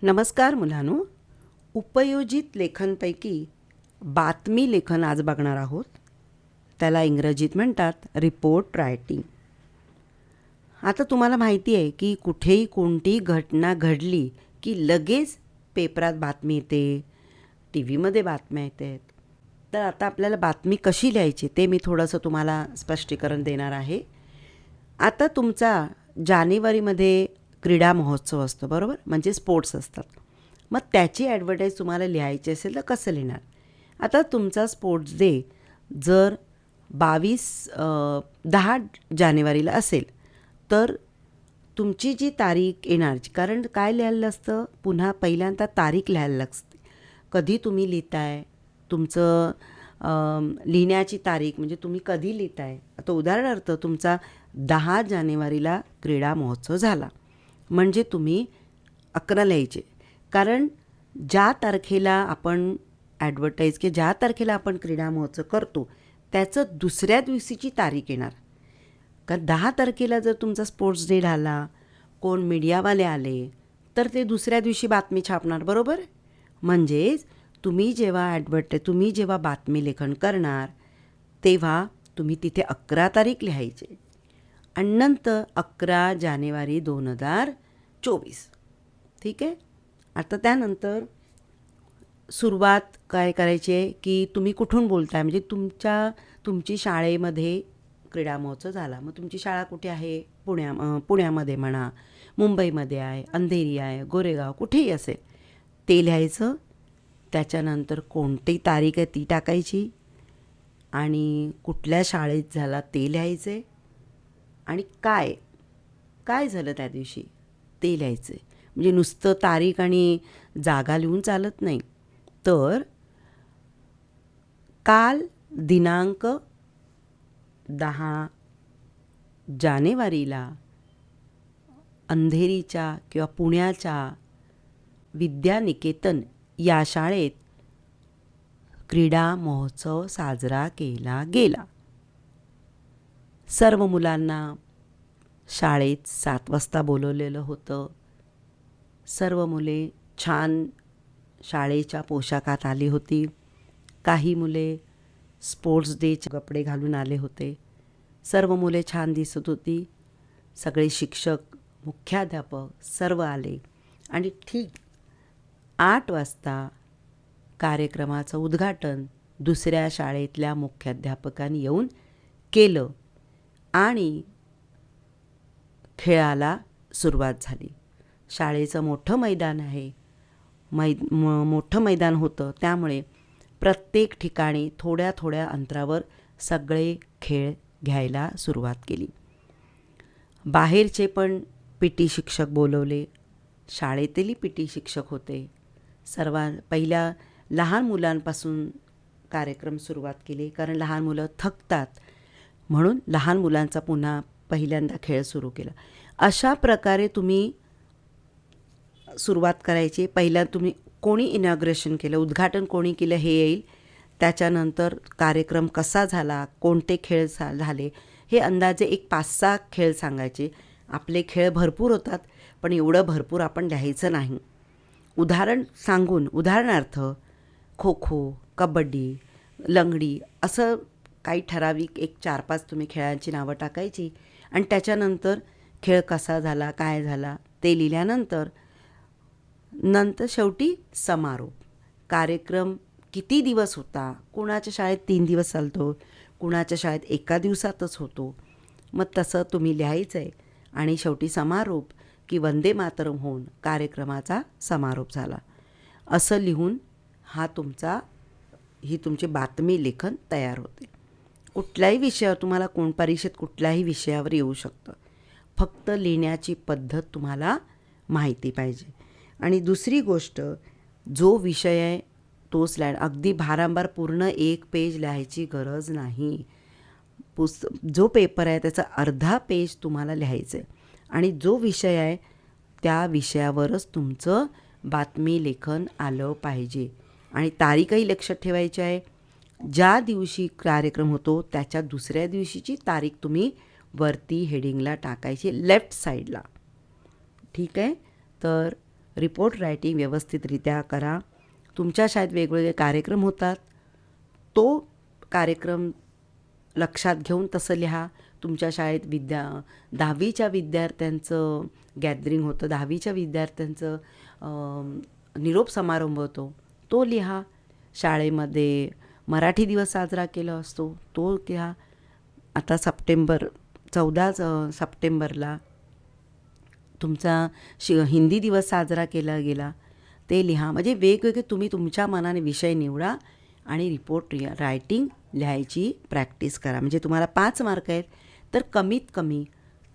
नमस्कार मुलांनो. उपयोजित लेखनपैकी बातमी लेखन आज बघणार आहोत. त्याला इंग्रजीत म्हणतात रिपोर्ट रायटिंग. आता तुम्हाला माहिती आहे की कुठेही कोणतीही घटना घडली की लगेच पेपरात बातमी येते, टी व्हीमध्ये बातम्या येतात. तर आता आपल्याला बातमी कशी लिहायची ते मी थोडंसं तुम्हाला स्पष्टीकरण देणार आहे. आता तुमचा जानेवारीमध्ये क्रीडा महोत्सव असतो, बरोबर, म्हणजे स्पोर्ट्स असतात. मग त्याची ॲडव्हर्टाईज तुम्हाला लिहायची असेल तर कसं लिहिणार? आता तुमचा स्पोर्ट्स डे जर 10 जानेवारीला असेल तर तुमची जी तारीख येणार, कारण काय लिहायला असतं, पुन्हा पहिल्यांदा तारीख लिहायला लागते. कधी तुम्ही लिहिताय, तुमचं लिहिण्याची तारीख म्हणजे तुम्ही कधी लिहिताय. आता उदाहरणार्थ तुमचा 10 जानेवारीला क्रीडा महोत्सव झाला म्हणजे तुम्ही 11 लिहायचे, कारण ज्या तारखेला आपण ॲडव्हर्टाईज की ज्या तारखेला आपण क्रीडा महोत्सव करतो त्याचं दुसऱ्या दिवशीची तारीख येणार. कारण 10 तारखेला जर तुमचा स्पोर्ट्स डे झाला, कोण मीडियावाले आले तर ते दुसऱ्या दिवशी बातमी छापणार, बरोबर. म्हणजेच तुम्ही जेव्हा बातमी लेखन करणार तेव्हा तुम्ही तिथे 11 तारीख लिहायचे आणि नंतर 11 जानेवारी 2024. ठीक आहे. आता त्यानंतर सुरुवात काय करायची आहे की तुम्ही कुठून बोलताय, म्हणजे तुमची शाळेमध्ये क्रीडा महोत्सव झाला, मग तुमची शाळा कुठे आहे, पुण्यामध्ये म्हणा, मुंबईमध्ये आहे, अंधेरी आहे, गोरेगाव, कुठेही असेल ते लिहायचं. त्याच्यानंतर कोणती तारीख आहे ती टाकायची आणि कुठल्या शाळेत झाला ते लिहायचे आणि काय झालं त्या दिवशी ते लिहायचे. म्हणजे नुसतं तारीख आणि जागा लिहून चालत नाही. तर काल दिनांक 10 जानेवारीला अंधेरीच्या किंवा पुण्याच्या विद्यानिकेतन या शाळेत क्रीडा महोत्सव साजरा केला गेला. सर्व मुलांना शाळेत 7 वाजता बोलवलेलं होतं. सर्व मुले छान शाळेच्या पोशाखात आली होती. काही मुले स्पोर्ट्स डेचे कपडे घालून आले होते. सर्व मुले छान दिसत होती. सगळे शिक्षक, मुख्याध्यापक सर्व आले आणि ठीक 8 वाजता कार्यक्रमाचं उद्घाटन दुसऱ्या शाळेतल्या मुख्याध्यापकांनी येऊन केलं आणि खेळाला सुरुवात झाली. शाळेचं मोठं मैदान आहे, मोठं मैदान होतं, त्यामुळे प्रत्येक ठिकाणी थोड्या थोड्या अंतरावर सगळे खेळ घ्यायला सुरुवात केली. बाहेरचे पण पी.टी. शिक्षक बोलवले, शाळेतली पी.टी. शिक्षक होते. पहिल्या लहान मुलांपासून कार्यक्रम सुरुवात केली, कारण लहान मुलं थकतात म्हणून लहान मुलांचा पुन्हा पहिल्यांदा खेळ सुरू केला. अशा प्रकारे तुम्ही सुरुवात करायची. पहिला तुम्ही कोणी इनॉग्रेशन केलं, उद्घाटन कोणी केलं हे येईल. त्याच्यानंतर कार्यक्रम कसा झाला, कोणते खेळ झाले हे अंदाजे एक 5-6 खेळ सांगायचे. आपले खेळ भरपूर होतात पण एवढं भरपूर आपण लिहायचं नाही. उदाहरणार्थ खो खो, कबड्डी, लंगडी असं काही ठराविक एक 4-5 तुम्ही खेळांची नावं टाकायची आणि त्याच्यानंतर खेळ कसा झाला, काय झाला ते लिहिल्यानंतर शेवटी समारोप. कार्यक्रम किती दिवस होता, कुणाच्या शाळेत 3 दिवस चालतो, कुणाच्या शाळेत एका दिवसातच होतो, मग तसं तुम्ही लिहायचं आहे. आणि शेवटी समारोप की वंदे मातरम होऊन कार्यक्रमाचा समारोप झाला असं लिहून ही तुमची बातमी लेखन तयार होते. कुठल्याही विषयावर तुम्हाला परीक्षेत कुठल्याही विषयावर येऊ शकतं. फक्त लिहिण्याची पद्धत तुम्हाला माहिती पाहिजे. आणि दुसरी गोष्ट, जो विषय आहे तोच अगदी भारांभार पूर्ण 1 पेज लिहायची गरज नाही. जो पेपर आहे त्याचा अर्धा पेज तुम्हाला लिहायचं आहे आणि जो विषय आहे त्या विषयावरच तुमचं बातमी लेखन आलं पाहिजे. आणि तारीखही लक्षात ठेवायची आहे. ज्या दिवशी कार्यक्रम होतो त्याच्या दुसऱ्या दिवशीची तारीख तुम्ही वरती हेडिंगला टाकायची, लेफ्ट साईडला. ठीक आहे. तर रिपोर्ट रायटिंग व्यवस्थितरित्या करा. तुमच्या शाळेत वेगवेगळे कार्यक्रम होतात, तो कार्यक्रम लक्षात घेऊन तसं लिहा. तुमच्या शाळेत 10वीच्या विद्यार्थ्यांचं गॅदरिंग होतं, 10वीच्या विद्यार्थ्यांचं निरोप समारंभ होतो, तो लिहा. शाळेमध्ये मराठी दिवस साजरा केला असतो, तो लिहा. आता 14 सप्टेंबरला तुमचा हिंदी दिवस साजरा केला गेला, ते लिहा. म्हणजे वेगवेगळे तुम्ही तुमच्या मनाने विषय निवडा आणि रिपोर्ट रायटिंग लिहायची प्रॅक्टिस करा. म्हणजे तुम्हाला 5 मार्क आहेत तर कमीत कमी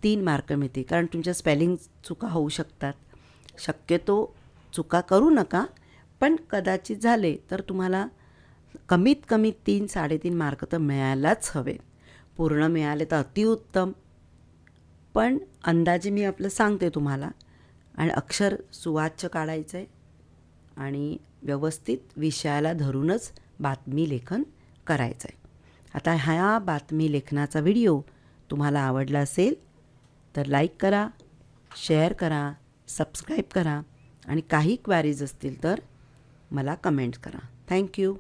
3 मार्क मिळतील. कारण तुमच्या स्पेलिंग चुका होऊ शकतात. शक्यतो चुका करू नका, पण कदाचित झाले तर तुम्हाला कमीत कमी 3-3.5 मार्क तर मिळायलाच हवे. पूर्ण मिळाले तर अतिउत्तम, पण अंदाजे मी आपलं सांगते तुम्हाला. आणि अक्षर सुवाच्य काढायचं आहे आणि व्यवस्थित विषयाला धरूनच बातमी लेखन करायचं आहे. आता ह्या बातमी लेखनाचा व्हिडिओ तुम्हाला आवडला असेल तर लाईक करा, शेअर करा, सबस्क्राईब करा आणि काही क्वेरीज असतील तर मला कमेंट करा. थँक्यू.